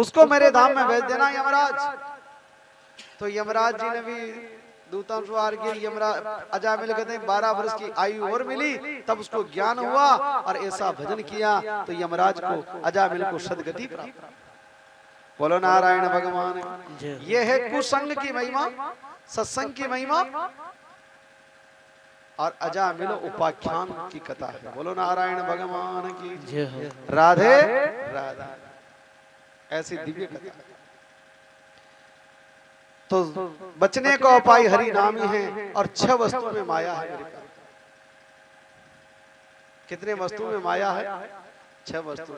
उसको मेरे धाम में भेज देना यमराज। तो यमराज जी ने भी दूतानुसार की यमराज अजामिल कहते हैं 12 वर्ष की आयु और मिली, तब उसको ज्ञान हुआ और ऐसा भजन किया तो यमराज को अजामिल को सदगति प्राप्त। बोलो नारायण भगवान। ये है कुसंग की महिमा, सत्संग की महिमा और अजामिल उपाख्यान की कथा है। बोलो नारायण भगवान की। राधे राधे। ऐसी दिव्य कथा। तो बचने का उपाय हरि नाम ही है और 6 वस्तु में माया है मेरे पास। कितने वस्तु में माया है? 6 वस्तु।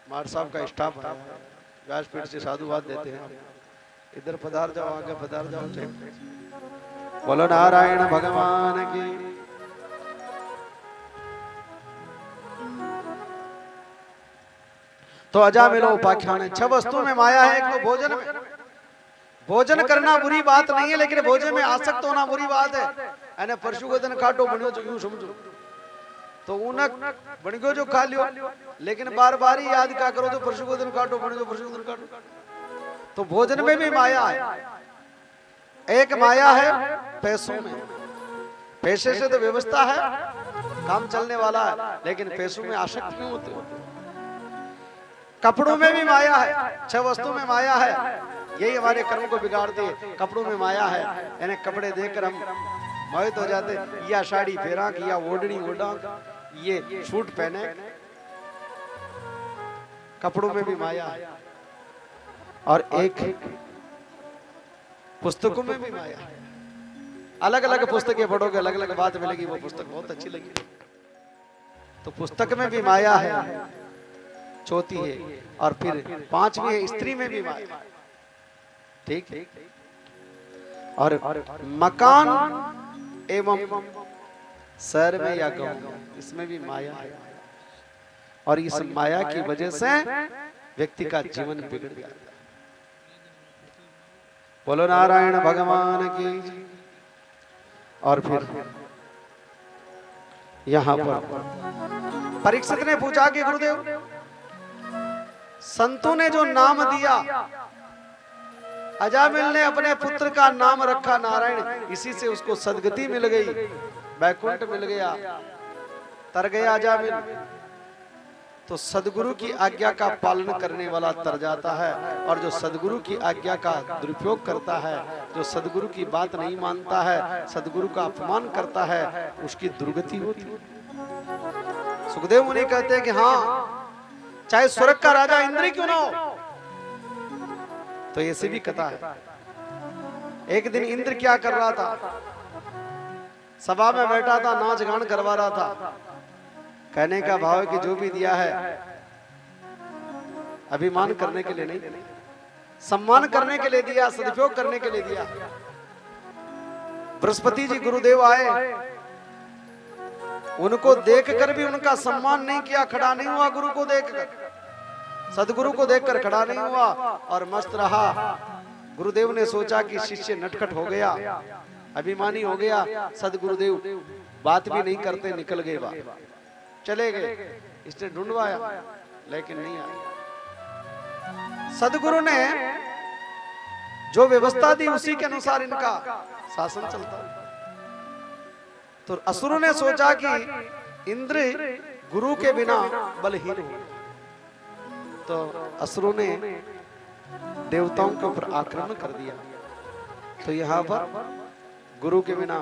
मार साहब का स्टाफ है, व्यासपीठ से साधुवाद देते हैं। इधर पधार जाओ, आगे पधार जाओ। बोलो नारायण भगवान की। तो अजामिल उपाख्यान है। 6 वस्तु में माया है। एक तो भोजन में, भोजन करना बुरी बात नहीं है, लेकिन भोजन में आसक्त होना बुरी बात है। यानी परशु को दिन काटो बनियो तो यूं समझो, तो उनक बन गयो जो खा लियो, लेकिन बार बार ही याद क्या करो तो परशु को दिन काटो बनियो तो परशु को दिन काटो। तो भोजन में भी माया है। एक माया है पैसों में। पैसे से तो व्यवस्था है, काम चलने वाला है, लेकिन पैसों में आसक्त क्यों होते हो? कपड़ों में भी माया है। 6 वस्तु में माया है। यही हमारे कर्म को बिगाड़ती है। कपड़ों में माया है, यानी कपड़े देखकर हम मोहित हो जाते, या साड़ी फेरा या ओढ़नी ओढ़ा, ये सूट पहने। कपड़ों में भी माया है। और एक पुस्तकों में भी माया है। अलग अलग पुस्तकें पढ़ोगे अलग अलग बात मिलेगी, वो पुस्तक बहुत अच्छी लगी। तो पुस्तक में भी माया है, चौथी है। और फिर 5वीं है स्त्री में भी माया। ठीक है। और मकान एवं शहर में या गांव में, इसमें भी माया है। और इस माया की वजह से व्यक्ति का जीवन बिगड़ जाता है। बोलो नारायण भगवान की। और फिर यहां पर परीक्षित ने पूछा कि गुरुदेव, संतों ने जो नाम दिया, अजामिल ने अपने पुत्र का नाम रखा नारायण, इसी से उसको सदगति मिल गई, वैकुंठ मिल गया, तर गया अजामिल। तो सदगुरु की आज्ञा का पालन करने वाला तर जाता है, और जो सदगुरु की आज्ञा का दुरुपयोग करता है, जो सदगुरु की बात नहीं मानता है, सदगुरु का अपमान करता है, उसकी दुर्गति होती है। सुखदेव मुनि कहते हैं कि हाँ, चाहे स्वर्ग का राजा इंद्र क्यों ना हो। तो ऐसी भी कथा है। एक दिन इंद्र क्या कर रहा था, सभा में बैठा था, नाच गान करवा रहा था। कहने का भाव है कि जो भी दिया है अभिमान करने के लिए नहीं, सम्मान करने के लिए दिया, सदुपयोग करने के लिए दिया। बृहस्पति जी गुरुदेव आए, उनको देखकर भी उनका सम्मान नहीं किया, खड़ा नहीं हुआ। गुरु को देखकर, सदगुरु को देखकर खड़ा नहीं हुआ और मस्त रहा। गुरुदेव ने सोचा कि शिष्य नटखट हो गया, अभिमानी हो गया, सदगुरुदेव बात भी नहीं करते, निकल गए, बात चले गए। इसने ढूंढवाया लेकिन नहीं आया। सदगुरु ने जो व्यवस्था दी उसी के अनुसार इनका शासन चलता। तो असुरों ने सोचा कि इंद्र गुरु के बिना बलहीन हो, तो असुरों ने देवताओं के ऊपर आक्रमण कर दिया। तो यहाँ पर गुरु के बिना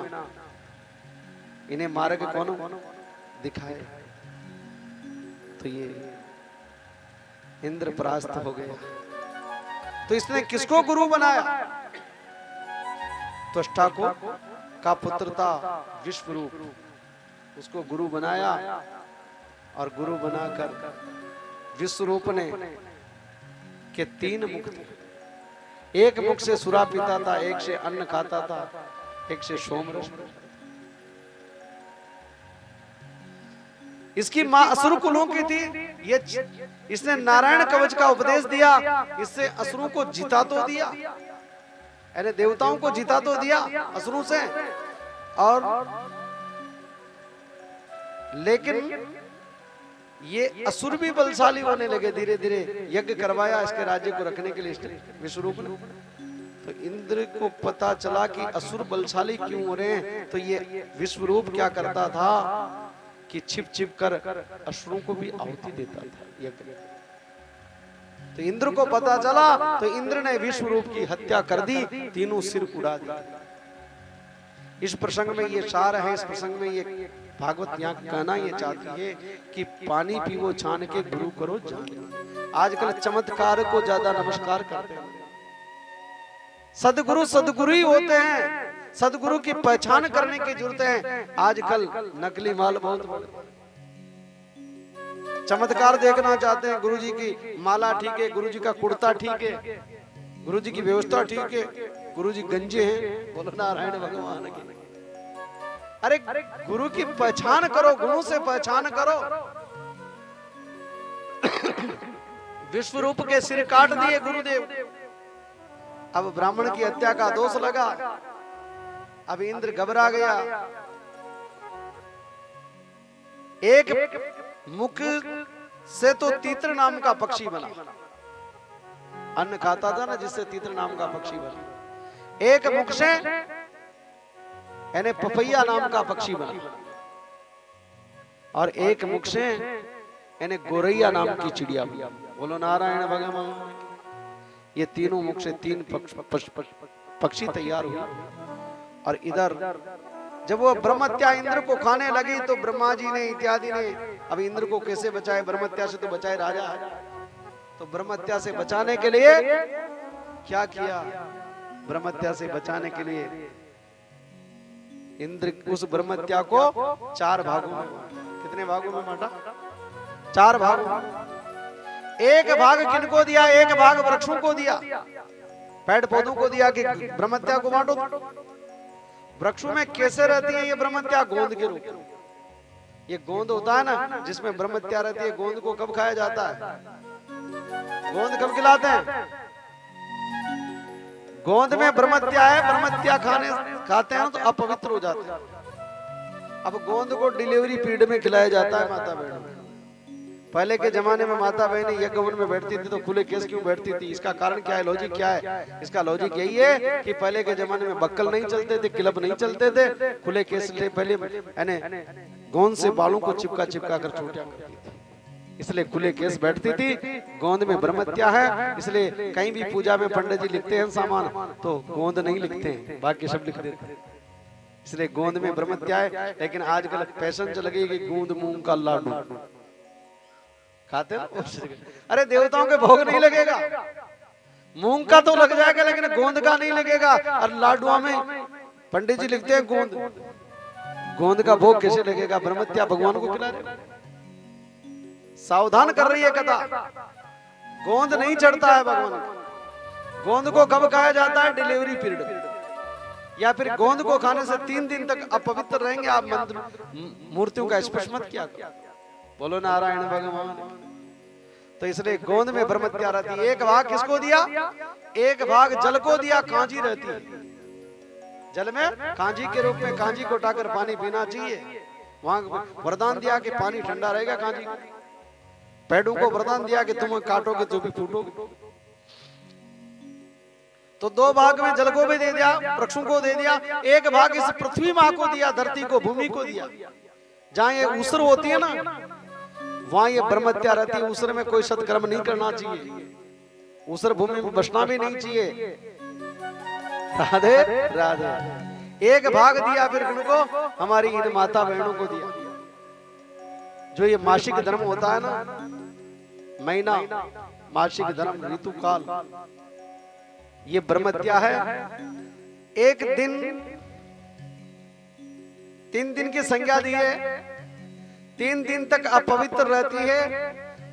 इन्हें मार्ग कौन दिखाए, तो ये इंद्रपरास्त हो गया। तो इसने किसको गुरु बनाया? त्वष्टा को का पुत्र था विश्वरूप, उसको गुरु बनाया। और गुरु बनाकर विश्वरूप ने के 3 मुख थे। एक मुख से सुरा पीता था, एक से अन्न खाता था, एक से सोमरस। इसकी मां असुर कुलों की थी। ये इसने नारायण कवच का उपदेश दिया, इससे असुरों को जीता तो दिया, यानी देवताओं को जीता तो दिया असुरों से, और लेकिन ये असुर भी बलशाली होने लगे धीरे धीरे। यज्ञ करवाया इसके राज्य को रखने के लिए विश्वरूप ने। तो इंद्र को पता चला कि असुर बलशाली क्यों हो रहे हैं, तो ये विश्वरूप क्या करता था कि छिप छिप कर असुरों को भी आहुति देता था यज्ञ। तो इंद्र को पता चला तो इंद्र ने विश्वरूप की हत्या कर दी, तीनों सिर उड़ा दिए। इस प्रसंग में ये सार है, इस प्रसंग में ये भागवत यहाँ कहना ये चाहती है कि पानी पीवो छान के गुरु करो जान। आजकल चमत्कार को ज्यादा नमस्कार करते हैं। सदगुरु सदगुरु ही होते हैं, सदगुरु की पहचान करने की जरूरत है। आजकल नकली माल बहुत, चमत्कार देखना चाहते हैं। गुरुजी की माला ठीक है, गुरुजी का कुर्ता ठीक है, गुरुजी की व्यवस्था ठीक है, गुरुजी गंजे हैं, बोलो नारायण भगवान की। अरे गुरु की पहचान करो, गुरु से पहचान करो। विश्वरूप के सिर काट दिए गुरुदेव, अब ब्राह्मण की हत्या का दोष लगा। अब इंद्र घबरा गया। एक मुख से तो तीतर नाम का पक्षी बना, अन्न खाता था ना जिससे तीतर नाम का पक्षी बना। एक मुख से यानी पपैया नाम का पक्षी बना, और एक मुख से यानी गोरैया नाम की चिड़िया बनी। बोलो नारायण भगवान। ये तीनों मुख से तीन पक्षी तैयार हुए। और इधर जब वो ब्रह्मत्या इंद्र को खाने लगी तो ब्रह्मा जी ने इत्यादि ने अब इंद्र को कैसे बचाए, ब्रह्मत्या से तो बचाए राजा है। तो ब्रह्मत्या से बचाने के लिए क्या किया, ब्रह्मत्या से बचाने के लिए इंद्र उस ब्रह्मत्या को 4 भागों में, कितने भागों में बांटा, 4 भागों। एक भाग किनको दिया, एक भाग वृक्षों को दिया, पेड़ पौधों को दिया कि ब्रह्मत्या को बांटो। वृक्षों में कैसे रहती है ये ब्रह्मत्या, गोंद के रूप। ये गोंद होता है ना जिसमें ब्रह्मत्या रहती है, गोंद को कब खाया जाता है, गोंद कब खिलाते हैं, गोंद में ब्रह्मत्या है, ब्रह्मत्या खाते हैं तो अपवित्र हो जाते हैं। अब गोंद को डिलीवरी पीरियड में खिलाया जाता है माता बहन। पहले के जमाने में माता बहनें यज्ञ कुंड में बैठती थी तो खुले केस क्यों बैठती थी, इसका कारण क्या है, लॉजिक क्या है? इसका लॉजिक यही है कि पहले के जमाने में बक्कल नहीं चलते थे, क्लब नहीं चलते थे, खुले केस से पहले यानी गोंद से बालों को चिपका चिपका कर चोटियां करती थी, इसलिए खुले केस बैठती थी। गोंद में ब्रह्मत्या है, इसलिए कहीं भी पूजा में पंडित जी लिखते हैं सामान तो गोंद नहीं लिखते हैं, बाकी सब लिख देते हैं, इसलिए गोंद में ब्रह्मत्या है। लेकिन आजकल फैशन चल गई कि गोंद मूंग का लाडू खाते हैं। अरे देवताओं के भोग नहीं लगेगा, मूंग का तो लग जाएगा लेकिन गोंद का नहीं लगेगा। और लाडुआ में पंडित जी लिखते हैं गोंद, गोंद का भोग कैसे लगेगा, ब्रह्मत्या भगवान को खिला रहे। सावधान कर रही है कथा, गोंद नहीं चढ़ता है भगवान को। गोंद को कब खाया जाता है, डिलीवरी पीरियड, या फिर गोंद को खाने से 3 दिन तक अपवित्र रहेंगे आप, मंत्र मूर्तियों का स्पर्श मत किया। बोलो नारायण भगवान। तो इसलिए गोंद में ब्रह्मत्या रहती है। एक भाग किसको दिया, एक भाग जल को दिया, कांजी रहती है जल में, कांजी के रूप में कांजी को उठाकर पानी पीना चाहिए। वहां वरदान दिया कि पानी ठंडा रहेगा। कांजी पेड़ों को वरदान दिया कि तुम काटोगे तो भी फूटोगे। तो 2 भाग में जल को भी दे दिया, वृक्षों को दे दिया। एक भाग इस पृथ्वी मां को दिया, धरती को, भूमि को दिया। जहां ये ऊसर होती है ना वहां ये ब्रह्मत्या रहती है। ऊसर में कोई सत्कर्म नहीं करना चाहिए, ऊसर भूमि में बसना भी नहीं चाहिए। राधे राधे। एक भाग दिया फिर इनको, हमारी इन माता बहनों को दिया। जो ये मासिक धर्म होता है ना, महीना, मासिक धर्म, ऋतुकाल, ये ब्रह्मत्या है। एक दिन 3 दिन की संज्ञा दी है, 3 दिन तक अपवित्र रहती है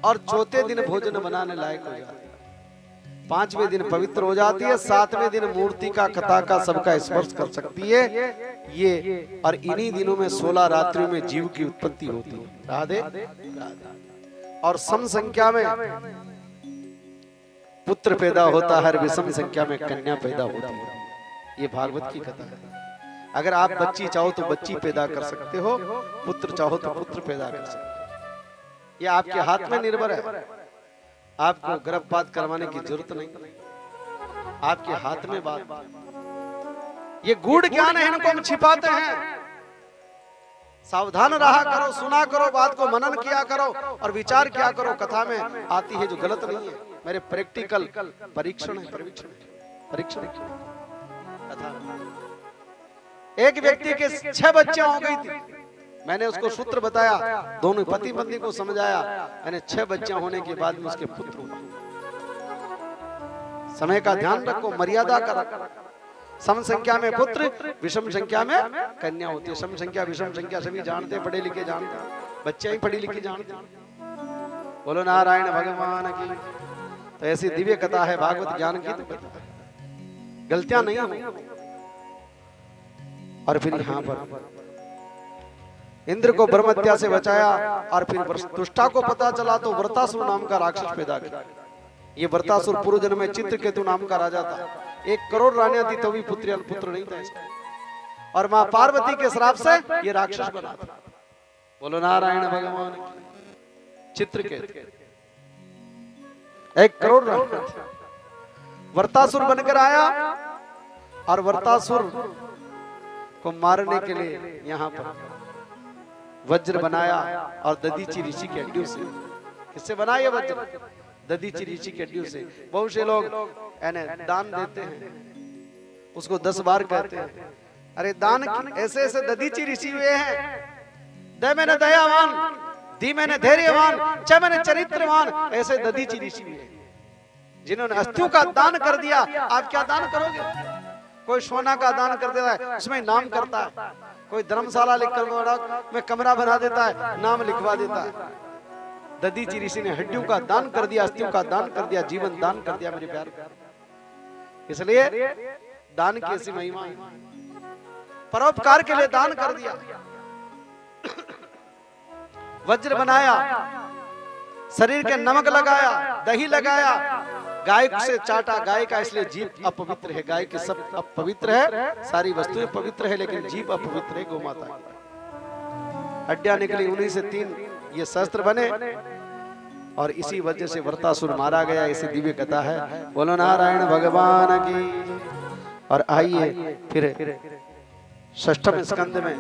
और चौथे दिन भोजन बनाने लायक हो जाती है। 5वें दिन पवित्र हो जाती है, 7वें दिन मूर्ति का, कथा का, सबका स्पर्श कर सकती है ये। और इन्हीं दिनों में 16 रात्रियों में जीव की उत्पत्ति होती है। राधे राधे। और सम संख्या में पुत्र पैदा होता है, विषम संख्या में कन्या पैदा होती है। ये भागवत की कथा है। अगर आप बच्ची चाहो तो बच्ची पैदा कर सकते हो, पुत्र चाहो तो पुत्र पैदा कर सकते हो। ये आपके हाथ में निर्भर है। आपको गर्भपात करवाने की जरूरत नहीं, आपके हाथ में बात। ये गूढ़ ज्ञान है, इनको हम छिपाते हैं। सावधान रहा करो, सुना करो, बात को मनन किया करो और विचार किया करो। कथा में आती है जो गलत नहीं है, मेरे प्रैक्टिकल परीक्षण है, परीक्षण कथा। एक व्यक्ति के 6 बच्चे हो गई थी। मैंने उसको सूत्र बताया, दोनों पति पत्नी को समझाया। मैंने 6 बच्चे होने के बाद में उसके पुत्र हुआ। समय का ध्यान रखो, मर्यादा करो। सम संख्या में पुत्र, विषम संख्या में कन्या होती है। सम संख्या विषम संख्या सभी जानते, पढ़े लिखे जानते, बच्चे ही पढ़ी लिखी जानते। बोलो नारायण भगवान की। तो ऐसी दिव्य कथा है भागवत ज्ञान की, तो गलतियां नहीं होंगी। और फिर यहाँ पर इंद्र को ब्रह्मत्या से बचाया और फिर दुष्टा को पता चला तो वृतासुर नाम का राक्षस पैदा किया। ये वृतासुर पूर्व जन्म में चित्रकेतु नाम का राजा था। 1 करोड़ रानियां थी तो भी पुत्र नहीं था इसका। और मां पार्वती के श्राप से ये राक्षस बना था। बोलो नारायण भगवान। चित्रकेतु 1 करोड़ रानियां थी। वृतासुर बनकर आया और वृतासुर को मारने के लिए यहाँ पर वज्र बनाया और दधीचि ऋषि के हड्डियों से। किससे बनाया वज्र? दधीचि ऋषि के हड्डियों से। बहुत से लोग दान देते हैं, उसको 10 बार कहते हैं, अरे दान ऐसे ऐसे दधीचि ऋषि हुए हैं। दे मैंने दयावान, दी मैंने धैर्यवान, च मैंने चरित्रवान। ऐसे दधीचि ऋषि हुए जिन्होंने अस्थियों का दान कर दिया। आप क्या दान करोगे? कोई सोना का दान कर देता है, उसमें नाम करता है। कोई धर्मशाला लिखकर में कमरा बना देता है, नाम लिखवा देता है। दधीचि ऋषि ने हड्डियों का दान कर दिया, अस्थियों का दान कर दिया, जीवन दान कर दिया मेरे प्यार। इसलिए दान की ऐसी महिमा है। परोपकार के लिए दान कर दिया। वज्र बनाया, शरीर के नमक लगाया, दही लगाया, गाय से चाटा। गाय का इसलिए जीभ अपवित्र है। गाय के सब अपवित्र है, सारी वस्तुएं पवित्र है, लेकिन जीभ अपवित्र है गौ माता की। हड्डियां निकली, उन्हीं से 3 ये शस्त्र बने और इसी वजह से वृतासुर मारा गया। ऐसी दिव्य कथा है। बोलो नारायण भगवान की। और आइए फिर 6वें स्कंद में